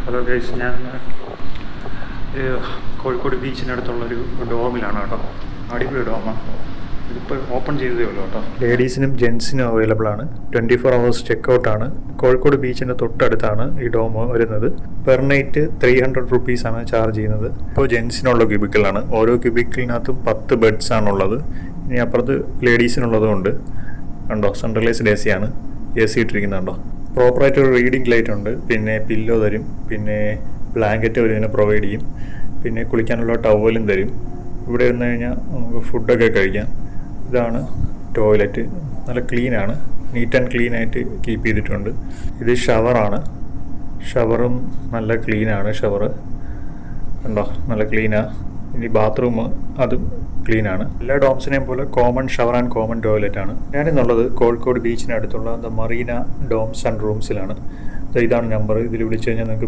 Hello guys, ഞാൻ കോഴിക്കോട് ബീച്ചിനടുത്തുള്ളൊരു ഡോമിലാണ് കേട്ടോ. അടിപൊളി ഡോമാണ്. ഇതിപ്പോൾ ഓപ്പൺ ചെയ്തതേ ഉള്ളൂ കേട്ടോ. ലേഡീസിനും ജെൻസിനും അവൈലബിൾ ആണ്. 24 hours ചെക്കൗട്ടാണ്. കോഴിക്കോട് ബീച്ചിൻ്റെ തൊട്ടടുത്താണ് ഈ ഡോം വരുന്നത്. പെർ നൈറ്റ് 300 റുപ്പീസാണ് ചാർജ് ചെയ്യുന്നത്. ഇപ്പോൾ ജെൻസിനുള്ള ക്യൂബിക്കിളാണ്. ഓരോ ക്യൂബിക്കിളിനകത്തും 10 ബെഡ്സ് ആണുള്ളത്. ഇനി അപ്പുറത്ത് ലേഡീസിനുള്ളതും ഉണ്ട്. കണ്ടോ, സെൻട്രലൈസ്ഡ് AC ആണ്. AC ഇട്ടിരിക്കുന്നുണ്ടോ. പ്രോപ്പറായിട്ടൊരു റീഡിംഗ് ലൈറ്റ് ഉണ്ട്. പിന്നെ പില്ലോ തരും. പിന്നെ ബ്ലാങ്കറ്റ് അവർ ഇതിനെ പ്രൊവൈഡ് ചെയ്യും. പിന്നെ കുളിക്കാനുള്ള ടവലും തരും. ഇവിടെ വന്നു കഴിഞ്ഞാൽ നമുക്ക് ഫുഡൊക്കെ കഴിക്കാം. ഇതാണ് ടോയ്ലറ്റ്. നല്ല ക്ലീനാണ്. നീറ്റ് ആൻഡ് ക്ലീൻ ആയിട്ട് കീപ്പ് ചെയ്തിട്ടുണ്ട്. ഇത് ഷവറാണ്. ഷവറും നല്ല ക്ലീനാണ്. ഷവറ് കണ്ടോ, നല്ല ക്ലീനാണ്. ഇനി ബാത്റൂം അതും ക്ലീനാണ്. എല്ലാ ഡോംസിനെയും പോലെ common shower and common toilet ആണ്. ഞാനിന്നുള്ളത് കോഴിക്കോട് ബീച്ചിനടുത്തുള്ള ദ മറീന ഡോംസ് ആൻഡ് റൂംസിലാണ്. ഇതാണ് നമ്പർ. ഇതിൽ വിളിച്ചു കഴിഞ്ഞാൽ നിങ്ങൾക്ക്